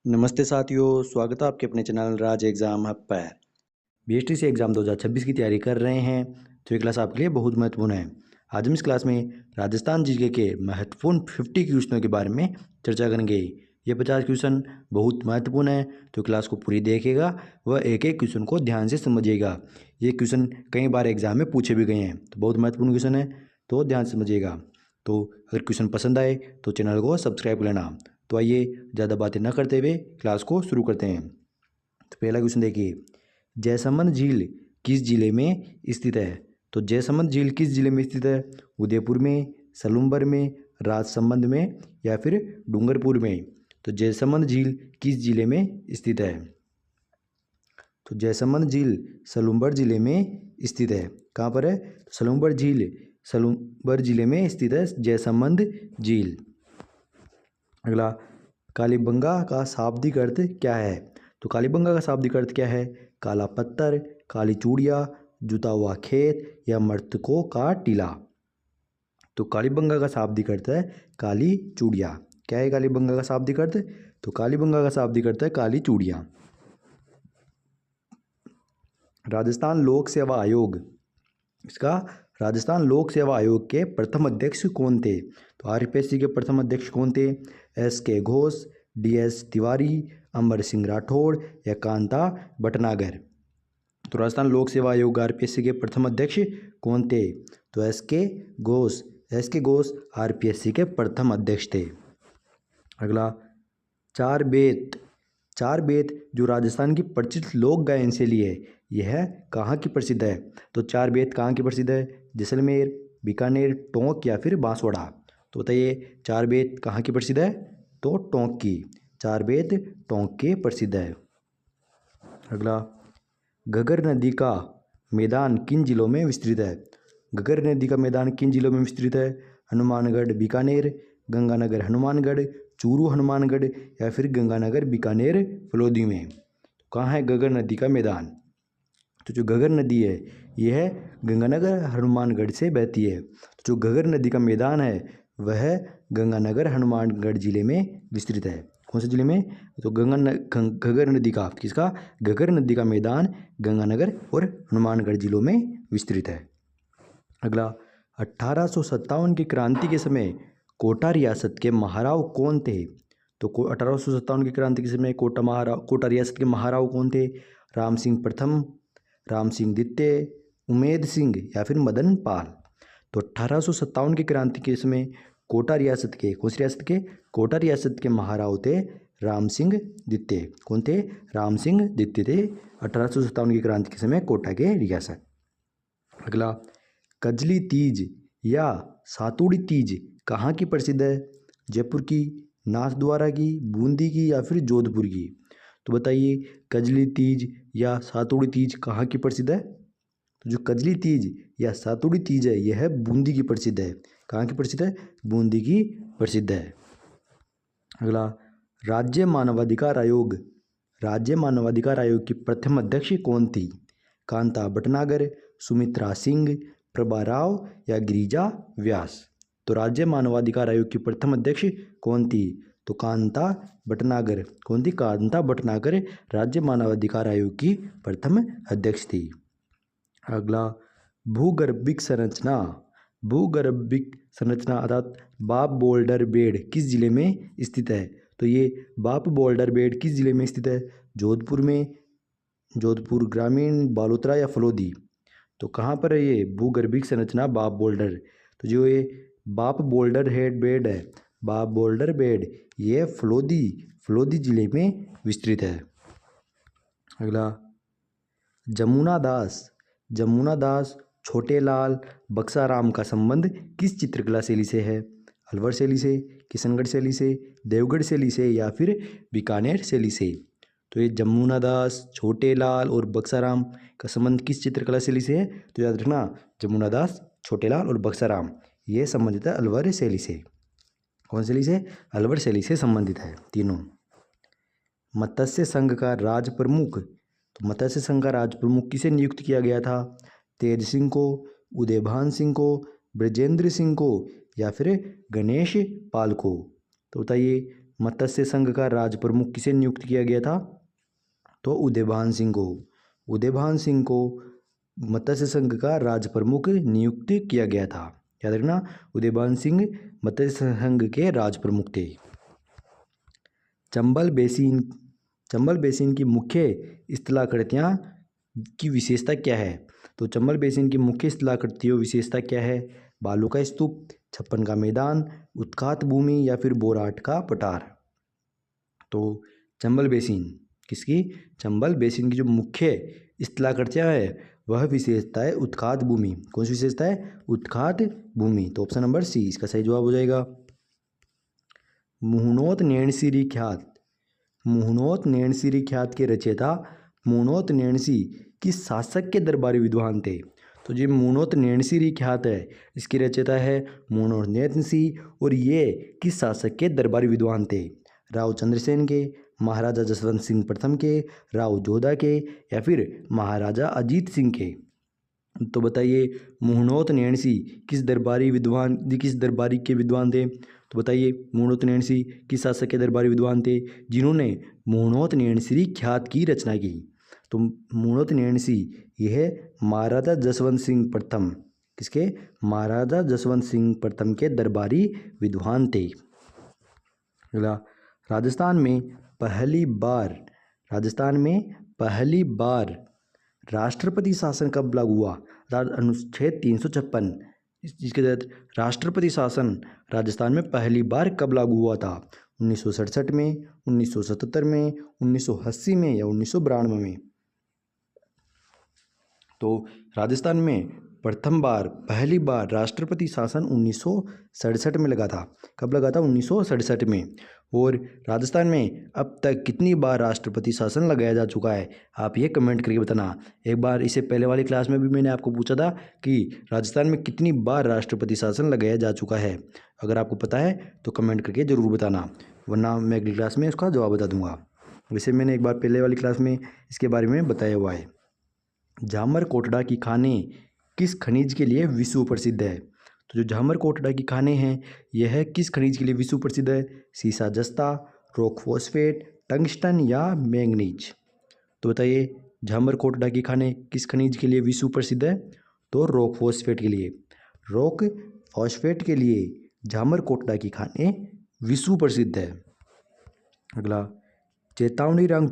नमस्ते साथियों, स्वागत है आपके अपने चैनल राज एग्ज़ाम हब पर। बीएसटीसी एग्ज़ाम 2026 की तैयारी कर रहे हैं तो ये क्लास आपके लिए बहुत महत्वपूर्ण है। आज हम इस क्लास में राजस्थान जीके के महत्वपूर्ण 50 क्वेश्चनों के बारे में चर्चा करेंगे। ये 50 क्वेश्चन बहुत महत्वपूर्ण है तो क्लास को पूरी देखिएगा व एक एक क्वेश्चन को ध्यान से समझिएगा। ये क्वेश्चन कई बार एग्जाम में पूछे भी गए हैं तो बहुत महत्वपूर्ण क्वेश्चन है, तो ध्यान से समझिएगा। तो अगर क्वेश्चन पसंद आए तो चैनल को सब्सक्राइब कर लेना। तो आइए ज़्यादा बातें न करते हुए क्लास को शुरू करते हैं। तो पहला क्वेश्चन देखिए, जयसमंद झील किस जिले में स्थित है? तो जयसमंद झील किस जिले में स्थित है? उदयपुर में, सलूम्बर में, राजसमंद में या फिर डूंगरपुर में? तो जयसमंद झील किस जिले में स्थित है? तो जयसमंद झील सलूम्बर जिले में स्थित है। कहाँ पर है? सलूम्बर झील सलूम्बर जिले में स्थित है जयसमंद झील। अगला, कालीबंगा का शाब्दिक अर्थ क्या है? तो कालीबंगा का शाब्दिक अर्थ क्या है? काला पत्थर, काली चूड़िया, जुता हुआ खेत या मृतकों का टीला? तो कालीबंगा का शाब्दिक अर्थ है काली चूड़िया। क्या है कालीबंगा का शाब्दिक अर्थ? तो कालीबंगा का शाब्दिक अर्थ है काली चूड़िया। राजस्थान लोक सेवा आयोग, इसका राजस्थान लोक सेवा आयोग के प्रथम अध्यक्ष कौन थे? तो आरपीएससी के प्रथम अध्यक्ष कौन थे? एस.के. घोष, डी.एस. तिवारी, अमर सिंह राठौड़ या कांता भटनागर? तो राजस्थान लोक सेवा आयोग आरपीएससी के प्रथम अध्यक्ष कौन थे? तो SK. Ghosh. SK. Ghosh RPSC के प्रथम अध्यक्ष थे। अगला, चार बेत जो राजस्थान की प्रचलित लोक गायन शैली है, यह कहाँ की प्रसिद्ध है? तो चार बेत कहाँ की प्रसिद्ध है? जैसलमेर, बीकानेर, टोंक या फिर बांसवाड़ा? तो बताइए चार बेत कहाँ की प्रसिद्ध है? तो टोंक की। चार बेत टोंक के प्रसिद्ध है। अगला, घग्गर नदी का मैदान किन जिलों में विस्तृत है? घग्गर नदी का मैदान किन जिलों में विस्तृत है? हनुमानगढ़ बीकानेर, गंगानगर हनुमानगढ़, चूरू हनुमानगढ़ या फिर गंगानगर बीकानेर फलोदी में? तो कहाँ है घग्गर नदी का मैदान? तो जो घग्गर नदी है यह गंगानगर हनुमानगढ़ से बहती है। तो जो घग्गर नदी का मैदान है वह गंगानगर हनुमानगढ़ जिले में विस्तृत है। कौन से जिले में? तो घग्गर नदी का, किसका? घग्गर नदी का मैदान गंगानगर और हनुमानगढ़ जिलों में विस्तृत है। अगला, 1857 की क्रांति के समय कोटा रियासत के महाराव कौन थे? तो 1857 की क्रांति के समय कोटा रियासत के महाराव कौन थे? राम सिंह प्रथम, राम सिंह द्वितीय, उमेद सिंह या फिर मदन पाल? तो 1857 की क्रांति के समय कोटा रियासत के, कौन सी रियासत के? कोटा रियासत के महाराव थे राम सिंह द्वितीय। कौन थे? राम सिंह द्वितीय थे 1857 की क्रांति के समय कोटा के रियासत। अगला, कजली तीज या सातुड़ी तीज कहाँ की प्रसिद्ध है? जयपुर की, नाथद्वारा की, बूंदी की या फिर जोधपुर की? तो बताइए कजली तीज या सातुड़ी तीज कहाँ की प्रसिद्ध है? तो जो कजली तीज या सातुड़ी तीज है यह बूंदी की प्रसिद्ध है। कहाँ की प्रसिद्ध है? बूंदी की प्रसिद्ध है। अगला, राज्य मानवाधिकार आयोग की प्रथम अध्यक्ष कौन थी? कांता भटनागर, सुमित्रा सिंह, प्रभा राव या गिरिजा व्यास? तो राज्य मानवाधिकार आयोग की प्रथम अध्यक्ष कौन थी? तो कांता भटनागर। कौन थी? कांता भटनागर राज्य मानवाधिकार आयोग की प्रथम अध्यक्ष थी। अगला, भूगर्भिक संरचना अर्थात बाप बोल्डर बेड किस जिले में स्थित है? तो ये बाप बोल्डर बेड किस जिले में स्थित है? जोधपुर में, जोधपुर ग्रामीण, बालोतरा या फलोदी? तो कहाँ पर है ये भूगर्भिक संरचना बाप बोल्डर? तो जो ये बाप बोल्डर हेड बेड है, बाप बोल्डर बेड, ये फलोदी जिले में विस्तृत है। अगला, जमुना दास छोटेलाल बक्साराम का संबंध किस चित्रकला शैली से है? अलवर शैली से, किशनगढ़ शैली से, देवगढ़ शैली से या फिर बीकानेर शैली से? तो ये जमुना दास, छोटेलाल और बक्साराम का संबंध किस चित्रकला शैली से है? तो याद रखना जमुना दास, छोटेलाल और बक्साराम ये संबंधित है अलवर शैली से। कौन शैली से? अलवर शैली से संबंधित है तीनों। मत्स्य संघ का राज प्रमुख, तो मत्स्य संघ का राज प्रमुख किसे नियुक्त किया गया था? तेज सिंह को, उदयभान सिंह को, ब्रजेंद्र सिंह को या फिर गणेश पाल को? तो बताइए मत्स्य संघ का राज प्रमुख किसे नियुक्त किया गया था? तो उदयभान सिंह को। उदयभान सिंह को मत्स्य संघ का राज प्रमुख नियुक्त किया गया था। याद रखना, उदयभान सिंह मत्स्य संघ के राज प्रमुख थे। चंबल बेसिन की मुख्य स्थलाकृतियाँ की विशेषता क्या है? तो चंबल बेसिन की मुख्य स्थलाकृतियों विशेषता क्या है? बालू का स्तूप, छप्पन का मैदान, उत्खात भूमि या फिर बोराट का पठार। तो चंबल बेसिन चंबल बेसिन की जो मुख्य स्थलाकृतियाँ है वह विशेषता है उत्खात भूमि। कौन सी विशेषता है? उत्खात भूमि। तो ऑप्शन नंबर सी इसका सही जवाब हो जाएगा। मुहनोत नैणसीरी ख्यात के रचयिता मुहनोत नैणसी किस शासक के दरबारी विद्वान थे? तो जो मुहनोत नैणसीरी ख्यात है इसकी रचयिता है मुहनोत नैणसी, और ये किस शासक के दरबारी विद्वान थे? राव चंद्रसेन के, महाराजा जसवंत सिंह प्रथम के, राव जोधा के या फिर महाराजा अजीत सिंह के? तो बताइए मुहनोत नैणसी किस दरबारी के विद्वान थे? तो बताइए मुहनोत नैणसी किस शासक के दरबारी विद्वान थे जिन्होंने मुहनोत नैणसीरी ख्यात की रचना की? तो मुहनोत नैणसी यह महाराजा जसवंत सिंह प्रथम किसके? महाराजा जसवंत सिंह प्रथम के दरबारी विद्वान थे। अगला, राजस्थान में पहली बार राष्ट्रपति शासन कब लागू हुआ? अनुच्छेद 356 जिसके तहत राष्ट्रपति शासन राजस्थान में पहली बार कब लागू हुआ था? 1967 में, 1977 में, 1980 में या 1992 में? तो राजस्थान में पहली बार राष्ट्रपति शासन 1967 में लगा था। कब लगा था? 1967 में। और राजस्थान में अब तक कितनी बार राष्ट्रपति शासन लगाया जा चुका है? आप ये कमेंट करके बताना। एक बार इससे पहले वाली क्लास में भी मैंने आपको पूछा था कि राजस्थान में कितनी बार राष्ट्रपति शासन लगाया जा चुका है। अगर आपको पता है तो कमेंट करके ज़रूर बताना, वरना मैं अगली क्लास में उसका जवाब बता दूंगा। वैसे मैंने एक बार पहले वाली क्लास में इसके बारे में बताया हुआ है। झामर कोटड़ा की खानें किस खनिज के लिए विश्व प्रसिद्ध है? तो जो झामर कोटड़ा की खानें हैं यह किस खनिज के लिए विश्व प्रसिद्ध है? सीसा जस्ता, रॉक फॉस्फेट, टंगस्टन या मैंगनीज? तो बताइए झामर कोटड़ा की खानें किस खनिज के लिए विश्व प्रसिद्ध है? तो रॉक फॉस्फेट के लिए। रॉक फॉस्फेट के लिए झामर कोटड़ा की खानें विश्व प्रसिद्ध है। अगला, चेतावनी राग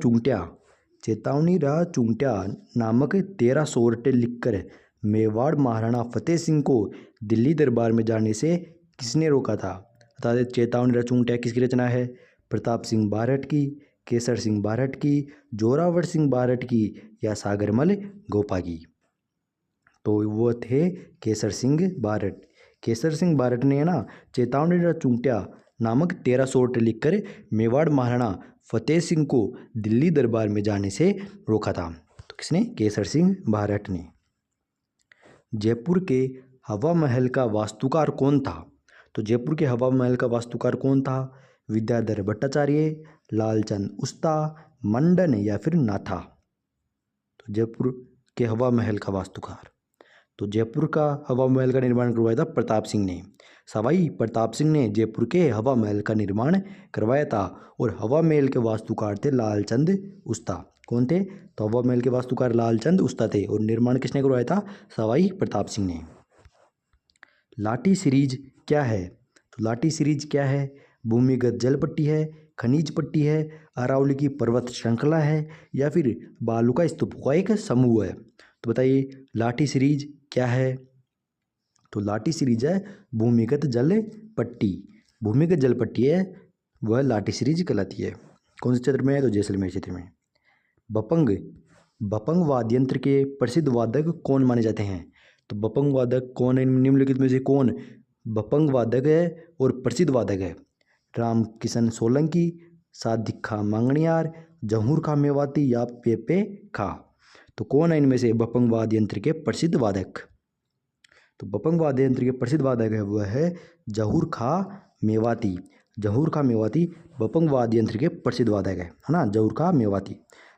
चुंगट्या नामक 13 सोरठे लिखकर मेवाड़ महाराणा फतेह सिंह को दिल्ली दरबार में जाने से किसने रोका था? बता दें चेतावनी राग चुंगट्या किसकी रचना है? प्रताप सिंह बारहट की, केसर सिंह बारहट की, जोरावर सिंह बारहट की या सागरमल गोपा की? तो वो थे केसर सिंह बारहट। केसर सिंह बारहट ने ना चेतावनी राग चुंगट्या नामक 13 सोरठे लिखकर मेवाड़ महाराणा फतेह सिंह को दिल्ली दरबार में जाने से रोका था। तो किसने? केसर सिंह बारहट ने। जयपुर के हवा महल का वास्तुकार कौन था? तो जयपुर के हवा महल का वास्तुकार कौन था? विद्याधर भट्टाचार्य, लालचंद उस्ता, मंडन या फिर नाथा? तो जयपुर के हवा महल का वास्तुकार, तो जयपुर का हवा महल का निर्माण करवाया था प्रताप सिंह ने। सवाई प्रताप सिंह ने जयपुर के हवा महल का निर्माण करवाया था और हवा महल के वास्तुकार थे लालचंद उस्ता। कौन थे? तो हवा महल के वास्तुकार लालचंद उस्ता थे और निर्माण किसने करवाया था? सवाई प्रताप सिंह ने। लाठी सीरीज क्या है? तो लाठी सीरीज क्या है? भूमिगत जल पट्टी है, खनिज पट्टी है, अरावली की पर्वत श्रृंखला है या फिर बालू का स्तूपों का एक समूह है? तो बताइए लाठी सीरीज क्या है? तो लाठी सीरीज है भूमिगत जल पट्टी। भूमिगत जल पट्टी है वह लाठी सीरीज कहलाती है। कौन से क्षेत्र में है? तो जैसलमेर क्षेत्र में। बपंग वाद्य यंत्र के प्रसिद्ध वादक कौन माने जाते हैं? तो बपंग वादक कौन है? निम्नलिखित में से कौन बपंग वादक है और प्रसिद्ध वादक है? राम किशन सोलंकी, सादिक खां मांगणियार, जहूर खां मेवाती या पेपे खां? तो कौन है इनमें से बपंग वाद्य यंत्र के प्रसिद्ध वादक? तो बपंग वाद्य यंत्र के प्रसिद्ध वादक है वह है जहूर खां मेवाती। जहूर खां मेवाती बपंग वाद्य यंत्र के प्रसिद्ध वादक है ना, जहूर खां मेवाती।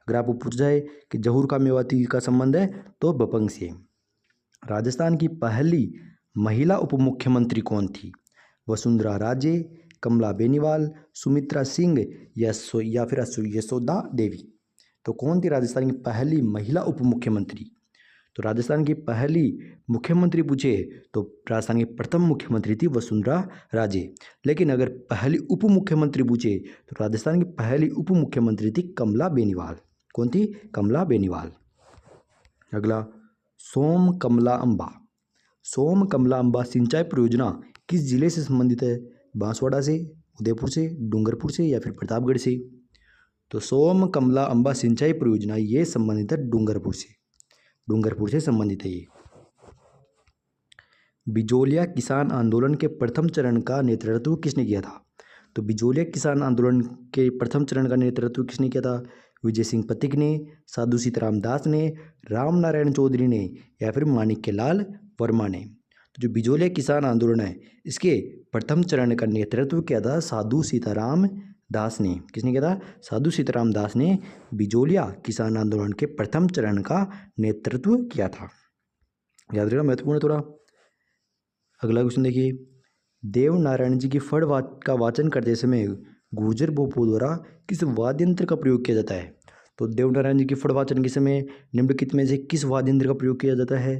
अगर आपको पूछ जाए कि जहूर खां मेवाती का संबंध है तो बपंग से। राजस्थान की पहली महिला उप मुख्यमंत्री कौन थी? वसुंधरा राजे, कमला बेनीवाल, सुमित्रा सिंह या फिर यशोदा देवी। तो कौन थी राजस्थान की पहली महिला उप मुख्यमंत्री? तो राजस्थान की पहली मुख्यमंत्री पूछे तो राजस्थान की प्रथम मुख्यमंत्री थी वसुंधरा राजे। लेकिन अगर पहली उप मुख्यमंत्री पूछे तो राजस्थान की पहली उप मुख्यमंत्री थी कमला बेनीवाल। कौन थी? कमला बेनीवाल। अगला, सोम कमला अंबा। सोम कमला अंबा सिंचाई परियोजना किस जिले से संबंधित है? बांसवाड़ा से, उदयपुर से, डूंगरपुर से या फिर प्रतापगढ़ से? तो सोम कमला अंबा सिंचाई परियोजना ये संबंधित है डूंगरपुर से। डूंगरपुर से संबंधित है ये। बिजोलिया किसान आंदोलन के प्रथम चरण का नेतृत्व किसने किया था? तो बिजोलिया किसान आंदोलन के प्रथम चरण का नेतृत्व किसने किया था? विजय सिंह पथिक ने, साधु सीताराम दास ने, राम नारायण चौधरी ने या फिर माणिक्यलाल वर्मा ने? तो जो बिजोलिया किसान आंदोलन है इसके प्रथम चरण का नेतृत्व किया था साधु सीताराम दास ने। किसने किया था? साधु सीताराम दास ने बिजोलिया किसान आंदोलन के प्रथम चरण का नेतृत्व किया था। याद रखना, महत्वपूर्ण है थोड़ा। अगला क्वेश्चन देखिए, देव नारायण जी की फड़ का वाचन करते समय गुर्जर बोपो द्वारा किस वाद्य यंत्र का प्रयोग किया जाता है? तो देव नारायण जी की फड़ वाचन के समय निम्नलिखित में से किस वाद्य यंत्र का प्रयोग किया जाता है?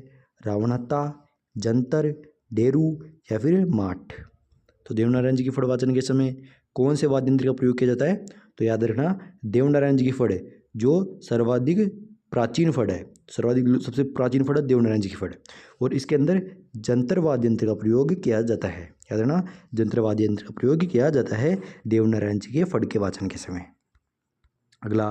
रावणहत्ता, जंतर, डेरू या फिर माठ? तो देव नारायण जी की फड़ वाचन के समय कौन से वाद्य यंत्र का प्रयोग किया जाता है? तो याद रखना, देव नारायण जी की फड़ जो सर्वाधिक प्राचीन फड़ है, सबसे प्राचीन फड़ है देव नारायण जी की फड़, और इसके अंदर जंतर वाद्य यंत्र का प्रयोग किया जाता है। याद रखना, जंतर वाद्य यंत्र का प्रयोग किया जाता है देव नारायण जी के फड़ के वाचन के समय। अगला,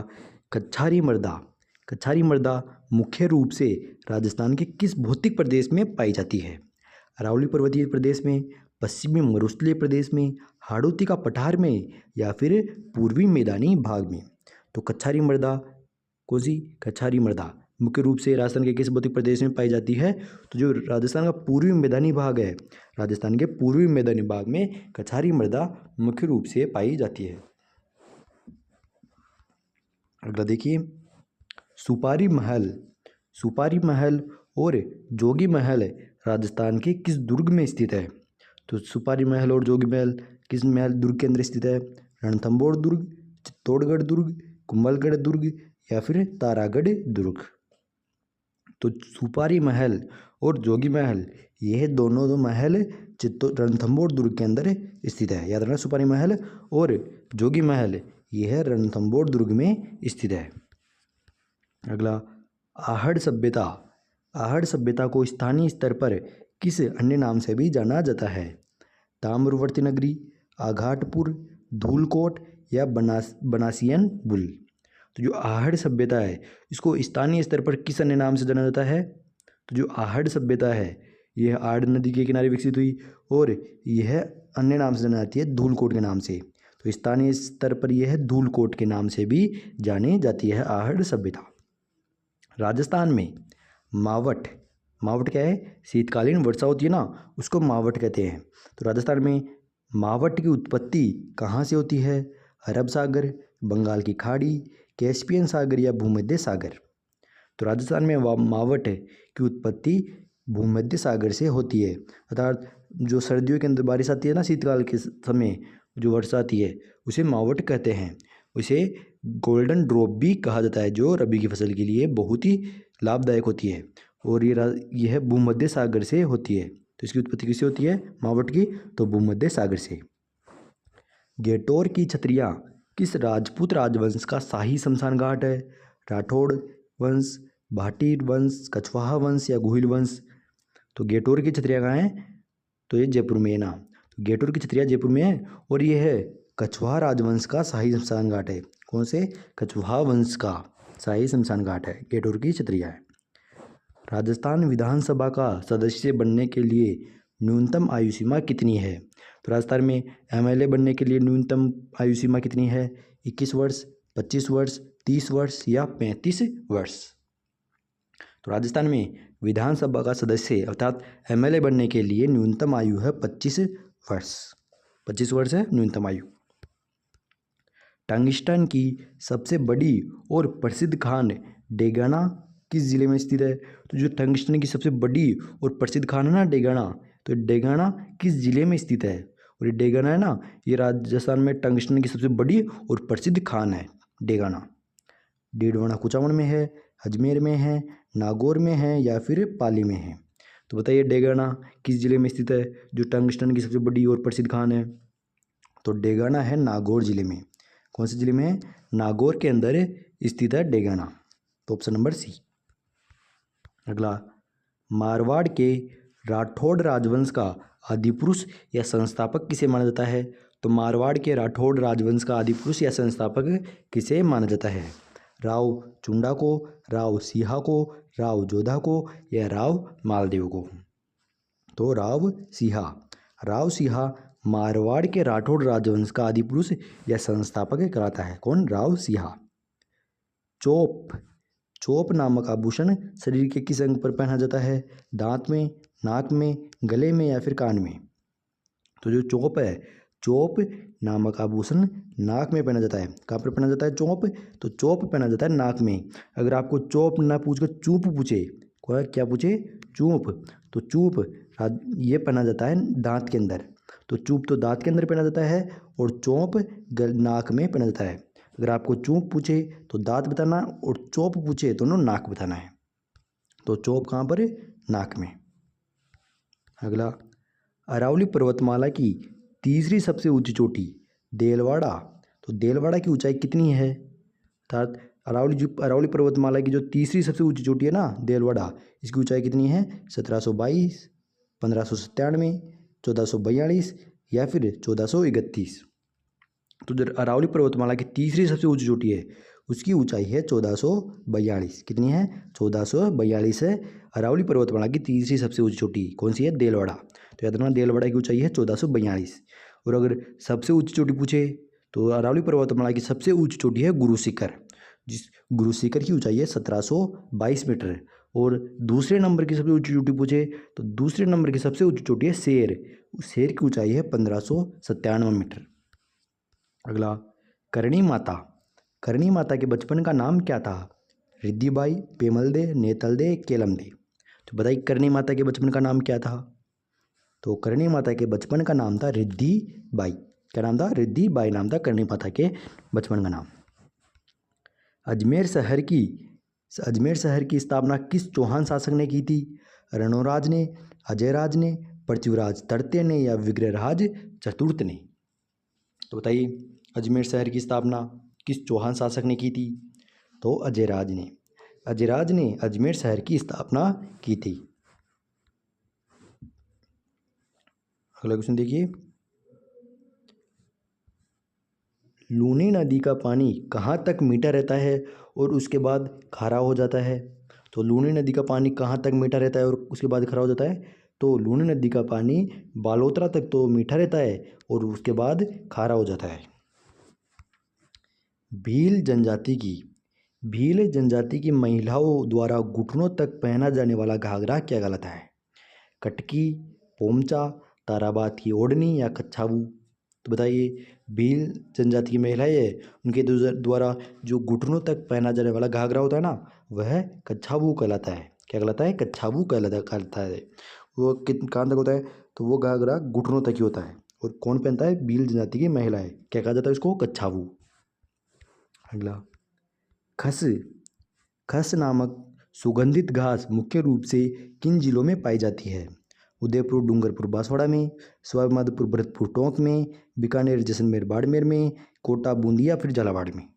कच्छारी मृदा। कच्छारी मृदा मुख्य रूप से राजस्थान के किस भौतिक प्रदेश में पाई जाती है? अरावली पर्वतीय प्रदेश में, पश्चिमी मरुस्थलीय प्रदेश में, हाड़ौती का पठार में या फिर पूर्वी मैदानी भाग में? तो कच्छारी मृदा, कोसी कच्छारी मृदा मुख्य रूप से राजस्थान के किस भौतिक प्रदेश में पाई जाती है? तो जो राजस्थान का पूर्वी मैदानी भाग है, राजस्थान के पूर्वी मैदानी भाग में कच्छारी मृदा मुख्य रूप से पाई जाती है। अगला देखिए, सुपारी महल। सुपारी महल और जोगी महल राजस्थान के किस दुर्ग में स्थित है? तो सुपारी महल और जोगी महल किस महल दुर्ग के अंदर स्थित है? रणथंभौर दुर्ग, चित्तौड़गढ़ दुर्ग, कुंभलगढ़ दुर्ग या फिर तारागढ़ दुर्ग? तो सुपारी महल और जोगी महल यह दोनों दो महल रणथंभौर दुर्ग के अंदर स्थित है। याद रखना, सुपारी महल और जोगी महल यह रणथंभौर दुर्ग में स्थित है। अगला, आहड़ सभ्यता। आहड़ सभ्यता को स्थानीय स्तर पर किस अन्य नाम से भी जाना जाता है? ताम्रवर्ती नगरी, आघाटपुर, धूलकोट या बनासियन बुल? तो जो आहड़ सभ्यता है इसको स्थानीय स्तर पर किस अन्य नाम से जाना जाता है? तो जो आहड़ सभ्यता है यह आड़ नदी के किनारे विकसित हुई और यह अन्य नाम से जानी जाती है धूलकोट के नाम से। तो स्थानीय स्तर पर यह धूलकोट के नाम से भी जानी जाती है आहड़ सभ्यता। राजस्थान में मावट, मावट क्या है? शीतकालीन वर्षा होती है ना, उसको मावट कहते हैं। तो राजस्थान में मावट की उत्पत्ति कहाँ से होती है? अरब सागर, बंगाल की खाड़ी, कैस्पियन सागर या भूमध्य सागर? तो राजस्थान में मावट की उत्पत्ति भूमध्य सागर से होती है। अर्थात जो सर्दियों के अंदर बारिश आती है ना, शीतकाल के समय जो वर्षा आती है उसे मावट कहते हैं। उसे गोल्डन ड्रॉप भी कहा जाता है, जो रबी की फसल के लिए बहुत ही लाभदायक होती है और यह भूमध्य सागर से होती है। तो इसकी उत्पत्ति किससे होती है मावट की? तो भूमध्य सागर से। गेटोर की छतरियाँ किस राजपूत राजवंश का शाही शमशान घाट है? राठौड़ वंश, भाटी वंश, कछवाहा वंश या गोहिल वंश? तो गेटोर की छतरियाँ कहाँ हैं? तो ये जयपुर में है ना। तो गेटोर की छतरियाँ जयपुर में है और ये है कछवाहा राजवंश का शाही शमशान घाट है। कौन से? कछवाहा वंश का शाही शमशान घाट है, गेटोर की छतरियाँ है। राजस्थान विधानसभा का सदस्य बनने के लिए न्यूनतम आयु सीमा कितनी है? तो राजस्थान में एमएलए बनने के लिए न्यूनतम आयु सीमा कितनी है? 21 वर्ष, 25 वर्ष, 30 वर्ष या 35 वर्ष? तो राजस्थान में विधानसभा का सदस्य अर्थात एमएलए बनने के लिए न्यूनतम आयु है 25 वर्ष। 25 वर्ष है न्यूनतम आयु। टंगस्टन की सबसे बड़ी और प्रसिद्ध खान डेगाना किस जिले में स्थित है? तो जो टंगस्टन की सबसे बड़ी और प्रसिद्ध खान है ना डेगाना, तो डेगाना किस जिले में स्थित है और ये डेगाना है ना, ये राजस्थान में टंगस्टन की सबसे बड़ी और प्रसिद्ध खान है डेगाना। डीडवाना कुचामन में है, अजमेर में है, नागौर में है या फिर पाली में है। तो बताइए डेगाना किस जिले में स्थित है जो टंगस्टन की सबसे बड़ी और प्रसिद्ध खान है? तो डेगाना है नागौर जिले में। कौन से जिले में है? नागौर के अंदर स्थित है डेगाना। तो ऑप्शन नंबर सी। अगला, मारवाड़ के राठौड़ राजवंश का आदिपुरुष या संस्थापक किसे माना जाता है? तो मारवाड़ के राठौड़ राजवंश का आदिपुरुष या संस्थापक किसे माना जाता है? राव चुंडा को, राव सिहा को, राव जोधा को या राव मालदेव को? तो राव सिहा। राव सिहा मारवाड़ के राठौड़ राजवंश का आदिपुरुष या संस्थापक कहलाता है। कौन? राव सिहा। चोप। चोप नामक आभूषण शरीर के किस अंग पर पहना जाता है? दांत में, नाक में, गले में या फिर कान में? तो जो चोप है, चोप नामक आभूषण नाक में पहना जाता है। कहाँ पर पहना जाता है चोप? तो चोप पहना जाता है नाक में। अगर आपको चोप ना पूछकर चूप पूछे, क्या पूछे? चूप, तो चूप ये पहना जाता है दांत के अंदर। तो चूप तो दांत के अंदर पहना जाता है और चोप नाक में पहना जाता है। अगर आपको चूप पूछे तो दांत बताना और चोप पूछे तो नाक बताना है। तो चोप कहाँ पर? नाक में। अगला, अरावली पर्वतमाला की तीसरी सबसे ऊंची चोटी देलवाड़ा। तो देलवाड़ा की ऊंचाई कितनी है? अर्थात अरावली पर्वतमाला की जो तीसरी सबसे ऊंची चोटी है ना देलवाड़ा, इसकी ऊंचाई कितनी है? 1722, 1597, 1442 या फिर 1431? तो जो अरावली पर्वतमाला की तीसरी सबसे ऊंची चोटी है उसकी ऊंचाई है 1442। कितनी है? 1442 है अरावली पर्वतमाला की तीसरी सबसे ऊंची चोटी। कौन सी है? देलवाड़ा। तो याद रखना देलवाड़ा की ऊंचाई है 1442। और अगर सबसे ऊंची चोटी पूछे तो अरावली पर्वतमाला की सबसे ऊंची चोटी है गुरु शिखर, जिस गुरु शिखर की ऊंचाई है 1722 मीटर। और दूसरे नंबर की सबसे ऊंची चोटी पूछे तो दूसरे नंबर की सबसे ऊंची चोटी है शेर, उस शेर की ऊंचाई है 1597 मीटर। अगला, करणी माता। करणी माता के बचपन का नाम क्या था? रिद्धिबाई, पेमल दे, नेतल दे, केलम दे? तो बताइए करणी माता के बचपन का नाम क्या था? तो करणी माता के बचपन का नाम था रिद्धिबाई। क्या नाम था? रिद्धिबाई नाम था करणी माता के बचपन का नाम। अजमेर शहर की स्थापना किस चौहान शासक ने की थी? रणोराज ने, अजयराज ने, पृथ्वीराज तृतीय ने या विग्रहराज चतुर्थ ने? तो बताइए अजमेर शहर की स्थापना किस चौहान शासक ने की थी? तो अजयराज ने। अजयराज ने अजमेर शहर की स्थापना की थी। अगला क्वेश्चन देखिए, लूनी नदी का पानी कहाँ तक मीठा रहता है और उसके बाद खारा हो जाता है? तो लूनी नदी का पानी कहाँ तक मीठा रहता है और उसके बाद खारा हो जाता है? तो लूनी नदी का पानी बालोतरा तक तो मीठा रहता है और उसके बाद खारा हो जाता है। भील जनजाति की महिलाओं द्वारा घुटनों तक पहना जाने वाला घाघरा क्या कहलाता है? कटकी, पोमचा, ताराबात की ओढ़नी या कच्छावू? तो बताइए भील जनजाति की महिलाएं है उनके द्वारा जो घुटनों तक पहना जाने वाला घाघरा होता है ना वह कच्छावू कहलाता है। क्या कहलाता है? कच्छावू कहलाता है। वो कहाँ तक होता है? तो वो घाघरा घुटनों तक ही होता है। और कौन पहनता है? भील जनजाति की महिलाएं। क्या कहा जाता है उसको? कच्छावू। अगला, खस नामक सुगंधित घास मुख्य रूप से किन जिलों में पाई जाती है? उदयपुर, डूंगरपुर, बांसवाड़ा में, सवाईमाधोपुर, भरतपुर, टोंक में, बीकानेर, जैसलमेर, बाड़मेर में, कोटा, बूंदी या फिर झालावाड़ में?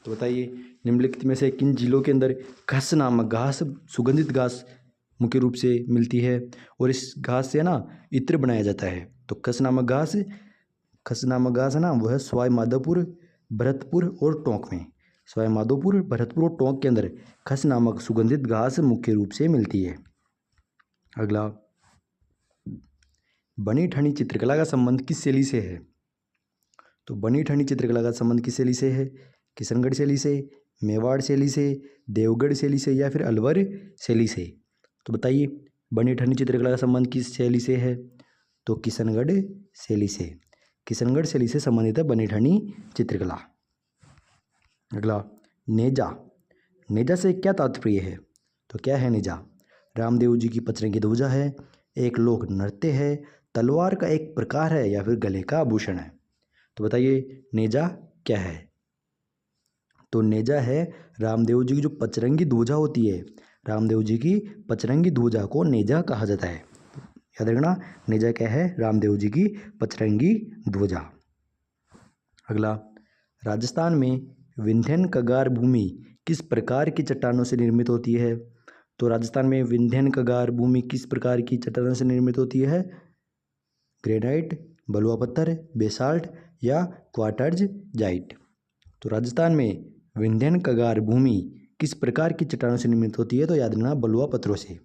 तो बताइए निम्नलिखित में से किन जिलों के अंदर खस नामक घास, सुगंधित घास मुख्य रूप से मिलती है और इस घास से ना इत्र बनाया जाता है? तो खस नामक घास है ना वह सवाईमाधोपुर, भरतपुर और टोंक में, सवाईमाधोपुर, भरतपुर और टोंक के अंदर खस नामक सुगंधित घास मुख्य रूप से मिलती है। अगला, बनी ठनी चित्रकला का संबंध किस शैली से है? तो बनी ठनी चित्रकला का संबंध किस शैली से है? किशनगढ़ शैली से, मेवाड़ शैली से, देवगढ़ शैली से या फिर अलवर शैली से? तो बताइए बनी ठनी चित्रकला का संबंध किस शैली से है? तो किशनगढ़ शैली से। किशनगढ़ शैली से संबंधित है बनी ठनी चित्रकला। अगला, नेजा से क्या तात्पर्य है? तो क्या है नेजा? रामदेव जी की पचरंगी ध्वजा है, एक लोक नृत्य है, तलवार का एक प्रकार है या फिर गले का आभूषण है? तो बताइए नेजा क्या है? तो नेजा है रामदेव जी की जो पचरंगी ध्वजा होती है, रामदेव जी की पचरंगी ध्वजा को नेजा कहा जाता है। याद रखना, नेजा क्या है? रामदेव जी की पचरंगी ध्वजा। अगला, राजस्थान में विंध्यन कगार भूमि किस प्रकार की चट्टानों से निर्मित होती है? तो राजस्थान में विंध्यन कगार भूमि किस प्रकार की चट्टानों से निर्मित होती है? ग्रेनाइट, बलुआ पत्थर, बेसाल्ट या क्वार्टज जाइट। तो राजस्थान में विंध्यन कगार भूमि किस प्रकार की चट्टानों से निर्मित होती है? तो याद रखना, बलुआ पत्थरों से।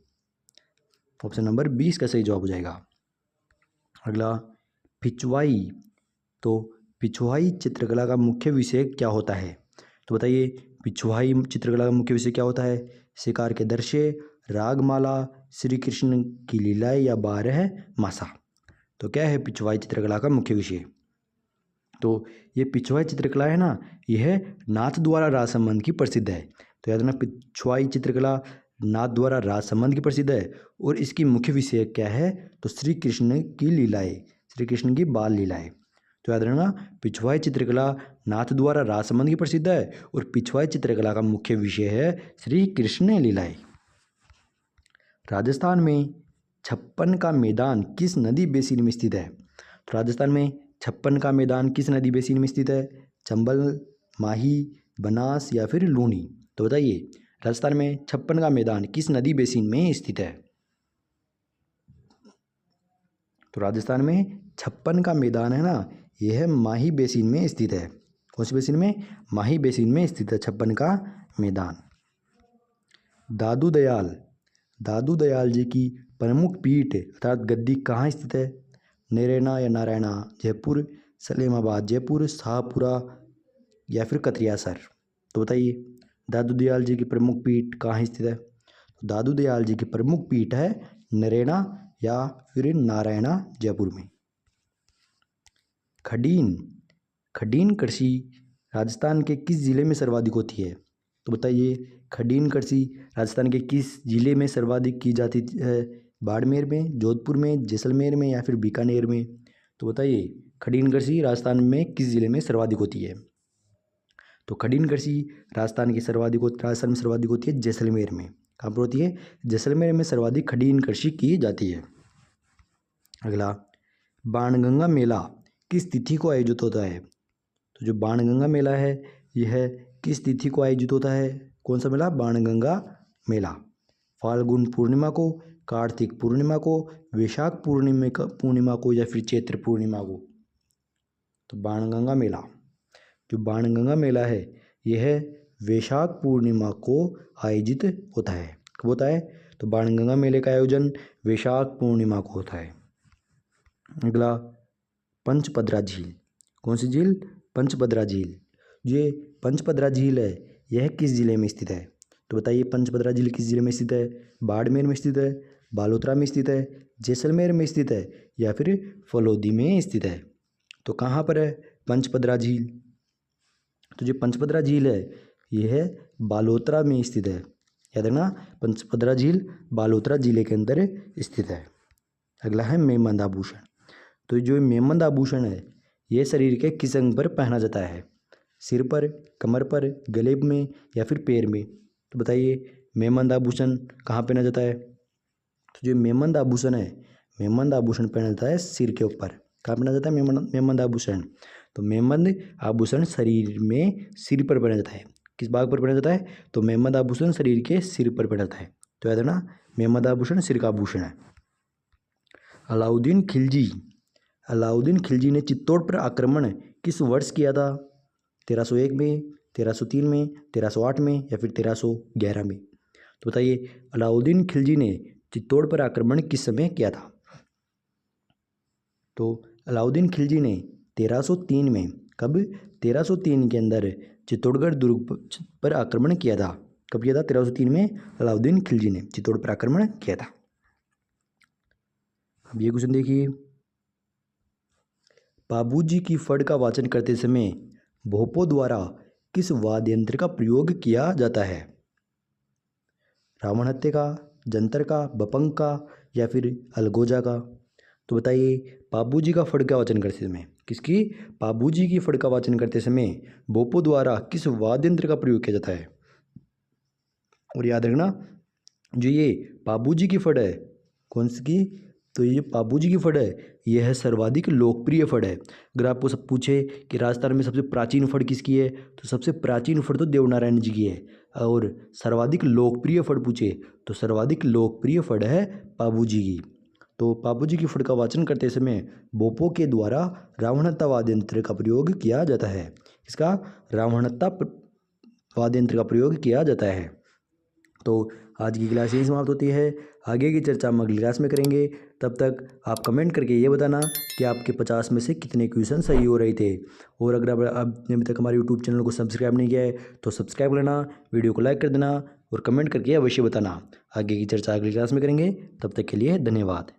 ऑप्शन नंबर 20 का सही जवाब हो जाएगा। अगला, पिछवाई। तो पिछवाई चित्रकला का मुख्य विषय क्या होता है? तो बताइए पिछवाई चित्रकला का मुख्य विषय क्या होता है? शिकार के दृश्य, रागमाला, श्री कृष्ण की लीलाएं या 12 मासा। तो क्या है पिछवाई चित्रकला का मुख्य विषय? तो ये पिछवाई चित्रकला है ना, यह नाथ द्वारा राज संबंध की प्रसिद्ध है। तो याद रखना, पिछवाई चित्रकला नाथ द्वारा राज संबंध की प्रसिद्ध है और इसकी मुख्य विषय क्या है? तो श्री कृष्ण की लीलाएं, श्री कृष्ण की बाल लीलाएं। तो याद रखना, पिछवाई चित्रकला नाथ द्वारा राज संबंध की प्रसिद्ध है और पिछवाई चित्रकला का मुख्य विषय है श्री कृष्ण लीलाएं। राजस्थान में छप्पन का मैदान किस नदी बेसिन में स्थित है? तो राजस्थान में छप्पन का मैदान किस नदी बेसिन में स्थित है? चंबल, माही, बनास या फिर लूनी। तो बताइए राजस्थान में छप्पन का मैदान किस नदी बेसिन में स्थित है? तो राजस्थान में छप्पन का मैदान है ना, यह माही बेसिन में स्थित है। कौन सी बेसिन में? माही बेसिन में स्थित है छप्पन का मैदान। दादू दयाल, दादू दयाल जी की प्रमुख पीठ अर्थात गद्दी कहाँ स्थित है? नरेना या नारायणा, जयपुर, सलेमाबाद जयपुर, शाहपुरा या फिर कतरियासर। तो बताइए दादू दयाल जी की प्रमुख पीठ कहाँ स्थित है? दादू दयाल जी की प्रमुख पीठ है नरेना या फिर नारायणा जयपुर में। खडीन, खडीन कृषि राजस्थान के किस जिले में सर्वाधिक होती है? तो बताइए खडीन कृषि राजस्थान के किस जिले में सर्वाधिक की जाती है? बाड़मेर में, जोधपुर में, जैसलमेर में या फिर बीकानेर में। तो बताइए खडीन कृषि राजस्थान में किस जिले में सर्वाधिक होती है? तो खडीन कृषि राजस्थान में सर्वाधिक होती है जैसलमेर में। कहाँ पर होती है? जैसलमेर में सर्वाधिक खडीन कृषि की जाती है। अगला, बाणगंगा मेला किस तिथि को आयोजित होता है? तो जो बाणगंगा मेला है यह किस तिथि को आयोजित होता है? कौन सा मेला? बाणगंगा मेला। फाल्गुन पूर्णिमा को, कार्तिक पूर्णिमा को, वैशाख पूर्णिमा को या फिर चैत्र पूर्णिमा को। तो बाणगंगा मेला, जो बाणगंगा मेला है यह वैशाख पूर्णिमा को आयोजित होता है। कब होता है? तो बाणगंगा मेले का आयोजन वैशाख पूर्णिमा को होता है। अगला, पंचपदरा झील। कौन सी झील? पंचपदरा झील। ये पंचपदरा झील है यह किस जिले में स्थित है? तो बताइए पंचपदरा झील किस जिले में स्थित है? बाड़मेर में स्थित है, बालोतरा में स्थित है, जैसलमेर में स्थित है या फिर फलोदी में स्थित है। तो कहाँ पर है पंचपदरा झील? तो जो पंचपदरा झील है यह बालोतरा में स्थित है। याद रखना, पंचपदरा झील बालोतरा जिले के अंदर स्थित है। अगला है मेमंद आभूषण। तो जो मेमंद आभूषण है यह शरीर के किस अंग पर पहना जाता है? सिर पर, कमर पर, गले में या फिर पैर में। तो बताइए मेमंद आभूषण कहाँ पहना जाता है? तो जो मेमंद आभूषण है, मेमंद आभूषण पहना जाता है सिर के ऊपर। कहाँ पहना जाता है मेमंद आभूषण? तो मेमंद आभूषण शरीर में सिर पर पहना जाता है। किस भाग पर पहना जाता है? तो मेमंद आभूषण शरीर के सिर पर पहना जाता है। तो याद रखना मेमंद आभूषण सिर का आभूषण है। अलाउद्दीन खिलजी, अलाउद्दीन खिलजी ने चित्तौड़ पर आक्रमण किस वर्ष किया था? 1301 में, 1303 में, 1308 में या फिर 1311 में। तो बताइए अलाउद्दीन खिलजी ने चित्तौड़ पर आक्रमण किस समय किया था? तो अलाउद्दीन खिलजी ने 1303 में, कब? 1303 के अंदर चित्तौड़गढ़ दुर्ग पर आक्रमण किया था। कब किया था? 1303 में अलाउद्दीन खिलजी ने चित्तौड़ पर आक्रमण किया था। अब ये क्वेश्चन देखिए, बाबूजी की फड़ का वाचन करते समय भोपों द्वारा किस वाद्य यंत्र का प्रयोग किया जाता है? रावण हत्थे का, जंतर का, बपंग का या फिर अलगोजा का। तो बताइए पाबूजी का फड़ का वाचन करते समय किसकी, पाबूजी की फड़ का वाचन करते समय बोपो द्वारा किस वाद्य यंत्र का प्रयोग किया जाता है। और याद रखना जो ये पाबूजी की फड़ है कौन सी की, तो ये पाबूजी की फड़ है यह है सर्वाधिक लोकप्रिय फड़ है। अगर आपको सब पूछे कि राजस्थान में सबसे प्राचीन फड़ किसकी है तो सबसे प्राचीन फड़ तो देवनारायण जी की है। और सर्वाधिक लोकप्रिय फड़ पूछे तो सर्वाधिक लोकप्रिय फड़ है पाबूजी की। तो पाबूजी की फड़ का वाचन करते समय बोपो के द्वारा रावणहत्ता वाद्य यंत्र का प्रयोग किया जाता है। इसका रावणहत्ता वाद्य यंत्र का प्रयोग किया जाता है। तो आज की क्लास यही समाप्त होती है। आगे की चर्चा हम अगली क्लास में करेंगे। तब तक आप कमेंट करके ये बताना कि आपके 50 में से कितने क्वेश्चन सही हो रहे थे। और अगर आपने अभी तक हमारे यूट्यूब चैनल को सब्सक्राइब नहीं किया है तो सब्सक्राइब करना, वीडियो को लाइक कर देना और कमेंट करके अवश्य बताना। आगे की चर्चा अगली क्लास में करेंगे। तब तक के लिए धन्यवाद।